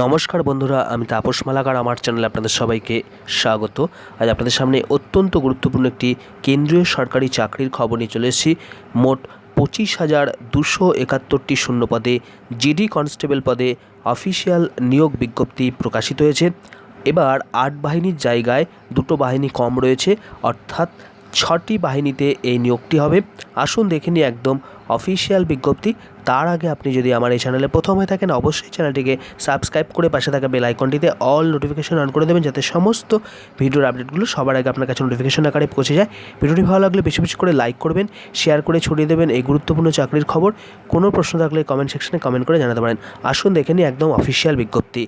নমস্কার বন্ধুরা, আমি তাপস মালাকার। আমার চ্যানেলে আপনাদের সবাইকে স্বাগত। আজ আপনাদের সামনে অত্যন্ত গুরুত্বপূর্ণ একটি কেন্দ্রীয় সরকারি চাকরির খবর নিয়ে চলে এসেছি। মোট 25,271টি শূন্যপদে জিডি কনস্টেবল পদে অফিসিয়াল নিয়োগ বিজ্ঞপ্তি প্রকাশিত হয়েছে। এবার 8 বাহিনীর জায়গায় 2টো বাহিনী কম রয়েছে, অর্থাৎ 6টি বাহিনীতে এই নিয়োগটি হবে। আসুন দেখে নিই একদম অফিসিয়াল বিজ্ঞপ্তি। তার আগে আপনি যদি আমার এই চ্যানেলে প্রথম হয়ে থাকেন, অবশ্যই চ্যানেলটিকে সাবস্ক্রাইব করে পাশে থাকা বেল আইকনটিতে অল নোটিফিকেশন অন করে দেবেন, যাতে সমস্ত ভিডিওর আপডেটগুলো সবার আগে আপনার কাছে নোটিফিকেশন আকারে পৌঁছে যায়। ভিডিওটি ভালো লাগলে বেশি বেশি করে লাইক করবেন, শেয়ার করে ছড়িয়ে দেবেন এই গুরুত্বপূর্ণ চাকরির খবর। কোনো প্রশ্ন থাকলে কমেন্ট সেকশনে কমেন্ট করে জানাতে পারেন। আসুন দেখে নিই একদম অফিসিয়াল বিজ্ঞপ্তি।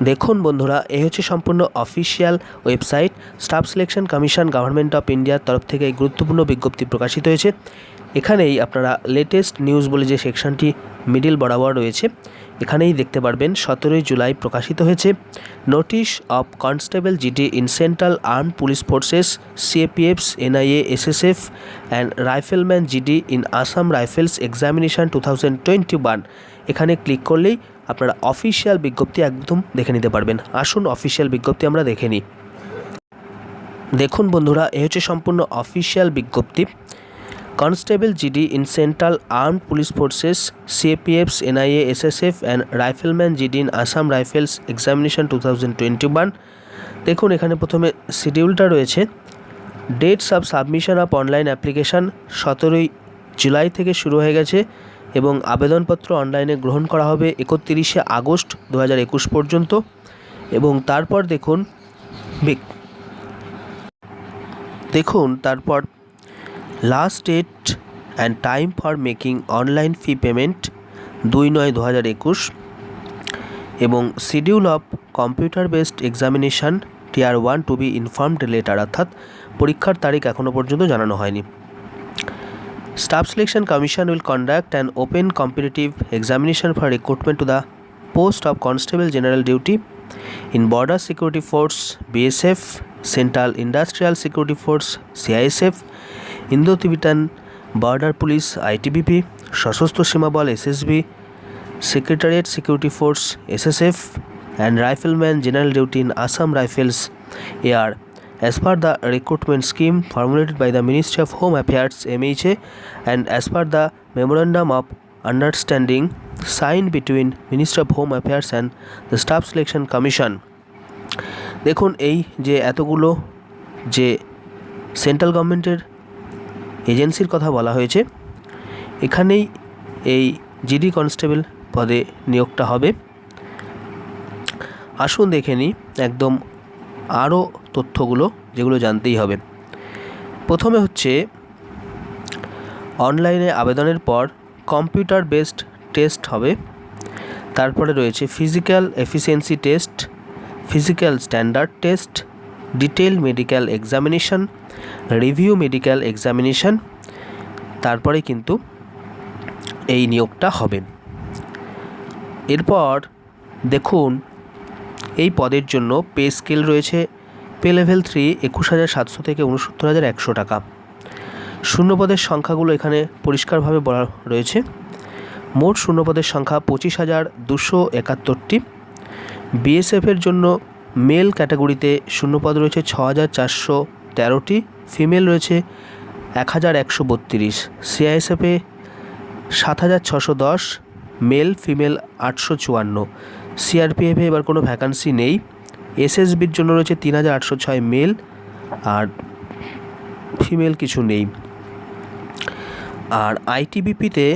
দেখুন বন্ধুরা, এই হচ্ছে সম্পূর্ণ official website. Staff selection commission government of ইন্ডিয়ার তরফ থেকে এই গুরুত্বপূর্ণ বিজ্ঞপ্তি প্রকাশিত হয়েছে। এখানেই আপনারা লেটেস্ট নিউজ বলে যে সেকশনটি মিডিল বরাবর রয়েছে, এখানেই দেখতে পারবেন 17 জুলাই প্রকাশিত হয়েছে। Notice of constable GD in central armed police forces CAPFs NIA SSF and rifleman GD in Assam rifles examination 2021। এখানে ক্লিক করলেই আপনারা অফিসিয়াল বিজ্ঞপ্তি একদম দেখে নিতে পারবেন। আসুন অফিসিয়াল বিজ্ঞপ্তি আমরা দেখে নিই। দেখুন বন্ধুরা, এ হচ্ছে সম্পূর্ণ অফিসিয়াল বিজ্ঞপ্তি। Constable GD in central armed police forces CAPFs NIA SSF and rifleman GD in Assam rifles examination 2021। দেখুন এখানে প্রথমে শিডিউলটা রয়েছে। Dates of submission of online application 17 জুলাই থেকে শুরু হয়ে গেছে এবং আবেদনপত্র অনলাইনে গ্রহণ করা হবে 31 আগস্ট 2021 পর্যন্ত। এবং তারপর দেখুন তারপর last date and time for making online fee payment 2/9/2021 এবং schedule of computer based examination tier 1 to be informed later, অর্থাৎ পরীক্ষার তারিখ এখনও পর্যন্ত জানানো হয়নি। Staff Selection Commission will conduct an open competitive examination for recruitment to the post of Constable General Duty in Border Security Force BSF, Central Industrial Security Force CISF, Indo-Tibetan Border Police ITBP, সশস্ত্র সীমা বল SSB, Secretariat Security Force SSF and Rifleman General Duty in Assam Rifles AR, as per the recruitment scheme formulated by the Ministry of Home Affairs MHA and as per the Memorandum of Understanding signed between Ministry of Home Affairs and the Staff Selection Commission। দেখুন এই যে এতগুলো যে central গভর্নমেন্টের এজেন্সির কথা বলা হয়েছে, এখানেই এই জিডি কনস্টেবল পদে নিয়োগটা হবে। আসুন দেখে নিই একদম আরও তথ্যগুলো যেগুলো জানতেই হবে। প্রথমে হচ্ছে অনলাইনে আবেদনের পর কম্পিউটার বেসড টেস্ট হবে। তারপরে রয়েছে physical efficiency test, physical standard test, detail medical examination, review medical examination. তারপরে কিন্তু এই নিয়োগটা হবে। এরপর দেখুন এই পদের জন্য পে স্কেল রয়েছে। পে লেভেল 3 21,700 থেকে 69,100 টাকা। শূন্যপদের সংখ্যাগুলো এখানে পরিষ্কারভাবে বলা রয়েছে। মোট শূন্যপদের সংখ্যা 25,271টি। বিএসএফের জন্য মেল ক্যাটাগরিতে শূন্যপদ রয়েছে 6,413টি, ফিমেল রয়েছে 1,132। সিআইএসএফে 7,610, মেল ফিমেল 854। সিআরপিএফে এবার কোনো ভ্যাকান্সি নেই। এসএসবির জন্য রয়েছে 3,806 মেল আর ফিমেল কিছু নেই। আর আইটিবিপিতে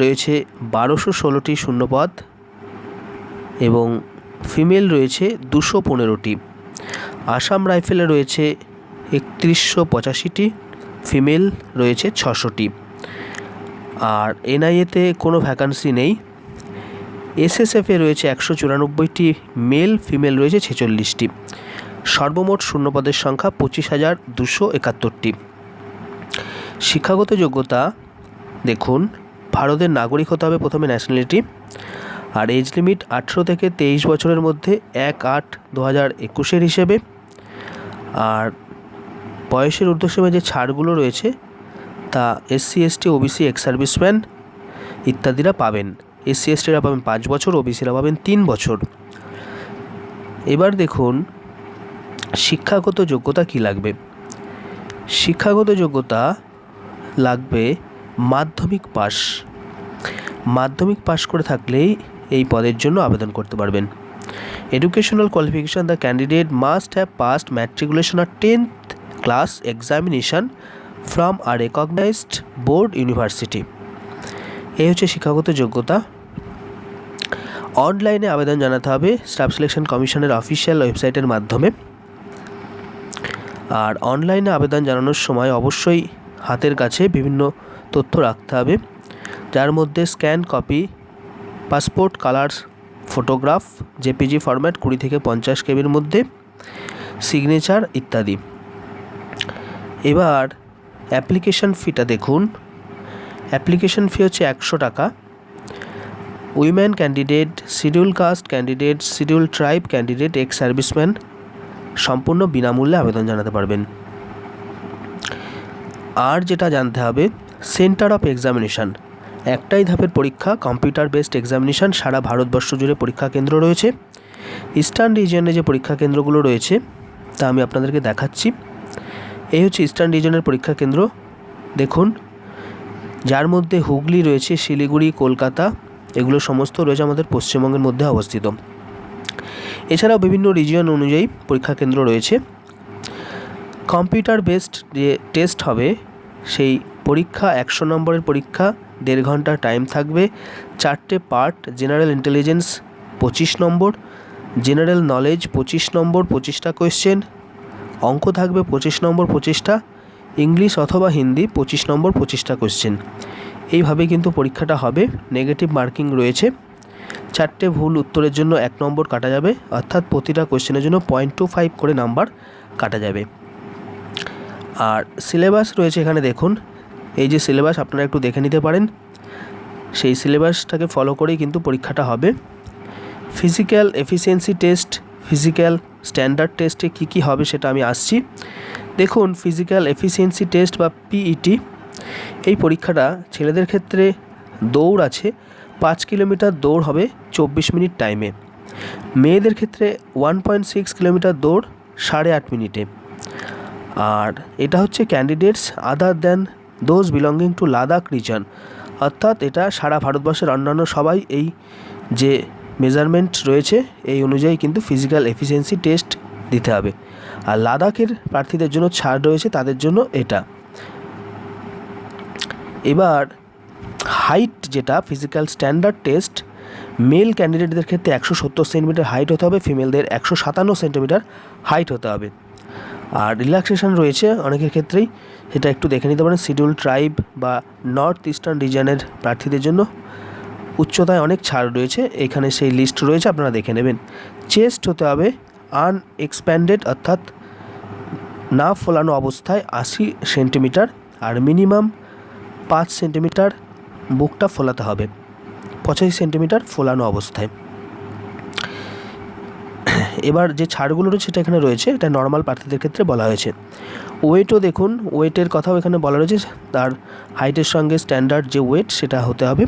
রয়েছে 1,216টি শূন্যপদ এবং ফিমেল রয়েছে 215টি। আসাম রাইফেলে রয়েছে 3185টি, ফিমেল রয়েছে 600টি। আর এনআইএতে কোনো ভ্যাকান্সি নেই। এসএসএফে রয়েছে 194টি, মেল ফিমেল রয়েছে 46টি। সর্বমোট শূন্যপদের সংখ্যা 25,271টি। শিক্ষাগত যোগ্যতা দেখুন, ভারতের নাগরিক হতে হবে প্রথমে ন্যাশনালিটি, আর এজ লিমিট 18 থেকে 23 বছরের মধ্যে 1/8/2021 হিসেবে। আর বয়সের ঊর্ধ্বসীমা যে ছাড়গুলো রয়েছে তা SC ST OBC ex serviceman ইত্যাদিরা পাবেন। SC STরা পাবেন 5 বছর, ওবিসিরা পাবেন 3 বছর। এবার দেখুন শিক্ষাগত যোগ্যতা কি লাগবে। শিক্ষাগত যোগ্যতা লাগবে মাধ্যমিক পাস। মাধ্যমিক পাস করে থাকলেই এই পদের জন্য আবেদন করতে পারবেন। Educational qualification, the candidate must have passed matriculation আর 10th class examination from a recognised board university. এই হচ্ছে শিক্ষাগত যোগ্যতা। অনলাইনে আবেদন জানাতে হবে স্টাফ সিলেকশন কমিশনের অফিসিয়াল ওয়েবসাইটের মাধ্যমে। আর অনলাইনে আবেদন জানানোর সময় অবশ্যই হাতের কাছে বিভিন্ন তথ্য রাখতে হবে, যার মধ্যে scan copy, passport colour photograph, JPG format 20 থেকে 50 কেবির মধ্যে, সিগনেচার ইত্যাদি। এবার অ্যাপ্লিকেশন ফিটা দেখুন। অ্যাপ্লিকেশন ফি হচ্ছে 100 টাকা। Women candidate, schedule caste candidate, schedule tribe candidate, ex serviceman সম্পূর্ণ বিনামূল্যে আবেদন জানাতে পারবেন। আর যেটা জানতে হবে, সেন্টার অফ এক্সামিনেশান, একটাই ধাপের পরীক্ষা, কম্পিউটার বেসড এক্সামিনেশান। সারা ভারতবর্ষ জুড়ে পরীক্ষা কেন্দ্র রয়েছে। ইস্টার্ন রিজিয়নে যে পরীক্ষা কেন্দ্রগুলো রয়েছে তা আমি আপনাদেরকে দেখাচ্ছি। এই হচ্ছে ইস্টার্ন রিজনের পরীক্ষা কেন্দ্র দেখুন, যার মধ্যে হুগলি রয়েছে, শিলিগুড়ি, কলকাতা, এগুলো সমস্ত রয়েছে আমাদের পশ্চিমবঙ্গের মধ্যে অবস্থিত। এছাড়াও বিভিন্ন রিজিয়ন অনুযায়ী পরীক্ষা কেন্দ্র রয়েছে। কম্পিউটার বেসড যে টেস্ট হবে সেই পরীক্ষা 100 নম্বরের পরীক্ষা, 1.5 ঘন্টা টাইম থাকবে, 4টে পার্ট, জেনারেল ইন্টেলিজেন্স 25 নম্বর, জেনারেল নলেজ 25 নম্বর 25টা কোয়েশ্চেন, অঙ্ক থাকবে 25 নম্বর 25টা, ইংলিশ অথবা হিন্দি 25 নম্বর 25টা কোয়েশ্চেন। এইভাবে কিন্তু পরীক্ষাটা হবে। নেগেটিভ মার্কিং রয়েছে। 4টে ভুল উত্তরের জন্য 1 নম্বর কাটা যাবে, অর্থাৎ প্রতিটা কোয়েশ্চেনের জন্য 0.25 করে নাম্বার কাটা যাবে। আর সিলেবাস রয়েছে এখানে দেখুন, এই যে সিলেবাস আপনারা একটু দেখে নিতে পারেন, সেই সিলেবাসটাকে ফলো করেই কিন্তু পরীক্ষাটা হবে। Physical efficiency test, physical standard টেস্টে কী হবে সেটা আমি আসছি। দেখুন ফিজিক্যাল এফিসিয়েন্সি টেস্ট বা পিইটি, এই পরীক্ষাটা ছেলেদের ক্ষেত্রে দৌড় আছে, 5 কিলোমিটার দৌড় হবে 24 মিনিট টাইমে। মেয়েদের ক্ষেত্রে 1.6 কিলোমিটার দৌড় 8.5 মিনিটে। আর এটা হচ্ছে candidates other than those belonging to Ladakh reason, অর্থাৎ এটা সারা ভারতবর্ষের অন্যান্য সবাই এই যে মেজারমেন্ট রয়েছে এই অনুযায়ী কিন্তু ফিজিক্যাল এফিসিয়েন্সি টেস্ট দিতে হবে। আর লাদাখের প্রার্থীদের জন্য ছাড় রয়েছে, তাদের জন্য এটা। এবার হাইট, যেটা ফিজিক্যাল স্ট্যান্ডার্ড টেস্ট, মেল ক্যান্ডিডেটদের ক্ষেত্রে 170 সেন্টিমিটার হাইট হতে হবে, ফিমেলদের 157 সেন্টিমিটার হাইট হতে হবে। আর রিল্যাক্সেশন রয়েছে অনেকের ক্ষেত্রেই, সেটা একটু দেখে নিতে পারেন। শিডিউল ট্রাইব বা নর্থ ইস্টার্ন রিজনের প্রার্থীদের জন্য উচ্চতায় অনেক ছাড় রয়েছে, এখানে সেই লিস্ট রয়েছে, আপনারা দেখে নেবেন। চেস্ট হতে হবে আনএক্সপ্যান্ডেড, অর্থাৎ না ফোলানো অবস্থায় 80 সেন্টিমিটার, আর মিনিমাম 5 সেন্টিমিটার বুকটা ফোলাতে হবে, 85 সেন্টিমিটার ফোলানো অবস্থায়। এবার যে ছাড়গুলো রয়েছে সেটা এখানে রয়েছে, এটা নর্মাল প্রার্থীদের ক্ষেত্রে বলা হয়েছে। ওয়েটও দেখুন, ওয়েটের কথাও এখানে বলা রয়েছে, তার হাইটের সঙ্গে স্ট্যান্ডার্ড যে ওয়েট সেটা হতে হবে।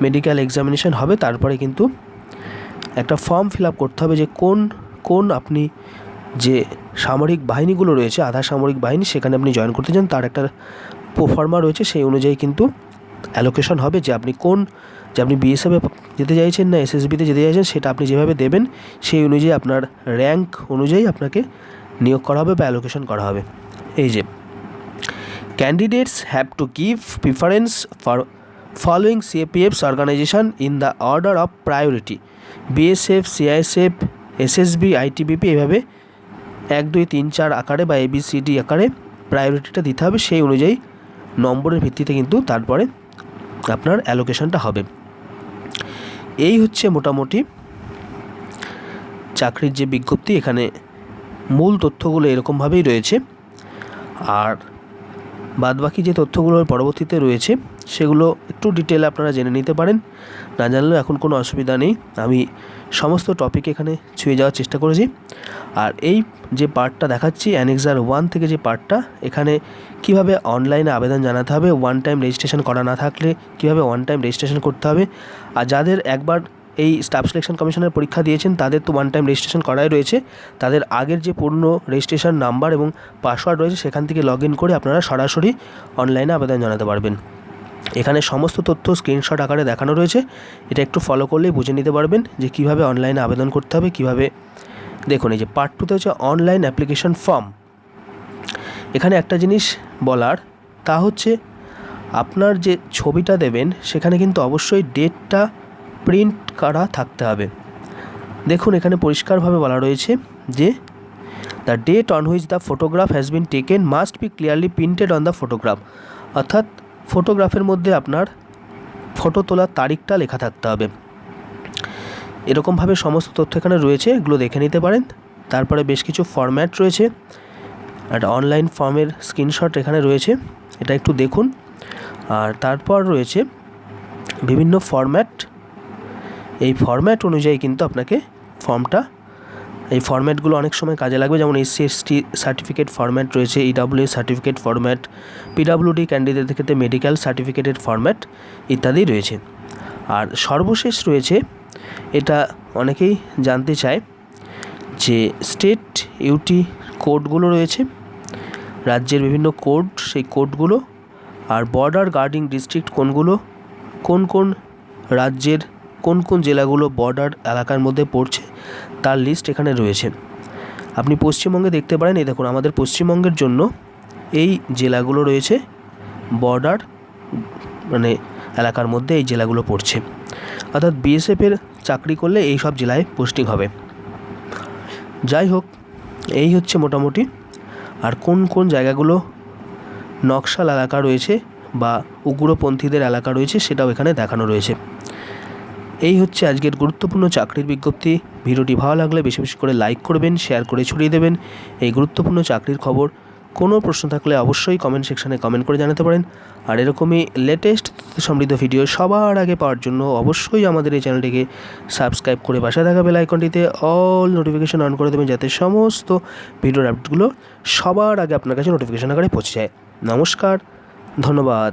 মেডিকেল এক্সামিনেশন হবে, তারপরে কিন্তু একটা ফর্ম ফিল আপ করতে হবে যে কোন আপনি যে সামরিক বাহিনীগুলো রয়েছে, আধা সামরিক বাহিনী, সেখানে আপনি জয়েন করতে চান, তার একটা প্রোফর্মা রয়েছে, সেই অনুযায়ী কিন্তু অ্যালোকেশন হবে যে আপনি আপনি বিএসএফে যেতে চাইছেন না এসএসবিতে যেতে চাইছেন, সেটা আপনি যেভাবে দেবেন সেই অনুযায়ী আপনার র্যাঙ্ক অনুযায়ী আপনাকে নিয়োগ করা হবে বা অ্যালোকেশন করা হবে। এই যে candidates have to give preference for following CAPFs organisation in the order of priority, BSF, CISF, SSB, ITBP, এভাবে 1, 2, 3, 4 আকারে বা ABCD আকারে প্রায়োরিটিটা দিতে হবে। সেই অনুযায়ী নম্বরের ভিত্তিতে কিন্তু তারপরে আপনার অ্যালোকেশনটা হবে। এই হচ্ছে মোটামুটি চাকরির যে বিজ্ঞপ্তি, এখানে মূল তথ্যগুলো এরকমভাবেই রয়েছে। আর বাদবাকি যে তথ্যগুলো পরবর্তীতে রয়েছে সেগুলো একটু ডিটেলে আপনারা জেনে নিতে পারেন, না জানলেও এখন কোনো অসুবিধা নেই। আমি সমস্ত টপিক এখানে ছুঁয়ে যাওয়ার চেষ্টা করেছি। আর এই যে পার্টটা দেখাচ্ছি অ্যানেক্সার 1 থেকে যে পার্টটা, এখানে কিভাবে অনলাইনে আবেদন জানাতে হবে, ওয়ান টাইম রেজিস্ট্রেশন করা না থাকলে কিভাবে ওয়ান টাইম রেজিস্ট্রেশন করতে হবে, আর যাদের একবার এই স্টাফ সিলেকশন কমিশনের পরীক্ষা দিয়েছেন তাদের তো ওয়ান টাইম রেজিস্ট্রেশন করাই রয়েছে, তাদের আগের যে পূর্ণ রেজিস্ট্রেশন নাম্বার এবং পাসওয়ার্ড রয়েছে সেখান থেকে লগ ইন করে আপনারা সরাসরি অনলাইনে আবেদন জানাতে পারবেন। এখানে সমস্ত তথ্য স্ক্রিনশট আকারে দেখানো রয়েছে, এটা একটু ফলো করলেই বুঝে নিতে পারবেন যে কীভাবে অনলাইনে আবেদন করতে হবে, কীভাবে। দেখুন এই যে পার্ট 2তে হচ্ছে অনলাইন অ্যাপ্লিকেশন ফর্ম। এখানে একটা জিনিস বলার, তা হচ্ছে আপনার যে ছবিটা দেবেন সেখানে কিন্তু অবশ্যই ডেটটা প্রিন্ট করা থাকতে হবে। দেখুন এখানে পরিষ্কারভাবে বলা রয়েছে যে the date on which the photograph has been taken must be clearly printed on the photograph, অর্থাৎ ফটোগ্রাফের মধ্যে আপনার ফটো তোলার তারিখটা লেখা থাকতে হবে। এরকমভাবে সমস্ত তথ্য এখানে রয়েছে, এগুলো দেখে নিতে পারেন। তারপরে বেশ কিছু ফরম্যাট রয়েছে, একটা অনলাইন ফর্মের স্ক্রিনশট এখানে রয়েছে, এটা একটু দেখুন। আর তারপর রয়েছে বিভিন্ন ফরম্যাট, এই ফরম্যাট অনুযায়ী কিন্তু আপনাকে এই ফরম্যাটগুলো অনেক সময় কাজে লাগবে, যেমন SC/ST সার্টিফিকেট ফরম্যাট রয়েছে, EWS সার্টিফিকেট ফরম্যাট, PWD ক্যান্ডিডেটদের ক্ষেত্রে মেডিকেল সার্টিফিকেটের ফরম্যাট ইত্যাদি রয়েছে। আর সর্বশেষ রয়েছে, এটা অনেকেই জানতে চায় যে স্টেট ইউটি কোডগুলো রয়েছে, রাজ্যের বিভিন্ন কোড, সেই কোডগুলো, আর বর্ডার গার্ডিং ডিস্ট্রিক্ট কোনগুলো, কোন কোন রাজ্যের কোন কোন জেলাগুলো বর্ডার এলাকার মধ্যে পড়ছে তার লিস্ট এখানে রয়েছে। আপনি পশ্চিমবঙ্গে দেখতে পারেন, এই দেখুন আমাদের পশ্চিমবঙ্গের জন্য এই জেলাগুলো রয়েছে, বর্ডার এলাকার মধ্যে এই জেলাগুলো পড়ছে, অর্থাৎ BSF-এর চাকরি করলে এই সব জেলায় পোস্টিং হবে। যাই হোক, এই হচ্ছে মোটামুটি। আর কোন কোন জায়গাগুলো নকশাল এলাকা রয়েছে বা উগ্রপন্থীদের এলাকা রয়েছে সেটাও এখানে দেখানো রয়েছে। এই হচ্ছে আজকের গুরুত্বপূর্ণ চাকরির বিজ্ঞপ্তি। ভিডিওটি ভালো লাগলে বেশি বেশি করে লাইক করবেন, শেয়ার করে ছড়িয়ে দেবেন এই গুরুত্বপূর্ণ চাকরির খবর। কোনো প্রশ্ন থাকলে অবশ্যই কমেন্ট সেকশানে কমেন্ট করে জানাতে পারেন। আর এরকমই লেটেস্ট সমৃদ্ধ ভিডিও সবার আগে পাওয়ার জন্য অবশ্যই আমাদের এই চ্যানেলটিকে সাবস্ক্রাইব করে পাশে থাকা বেল আইকনটিতে অল নোটিফিকেশন অন করে দেবেন, যাতে সমস্ত ভিডিওর আপডেটগুলো সবার আগে আপনার কাছে নোটিফিকেশন আকারে পৌঁছে যায়। নমস্কার, ধন্যবাদ।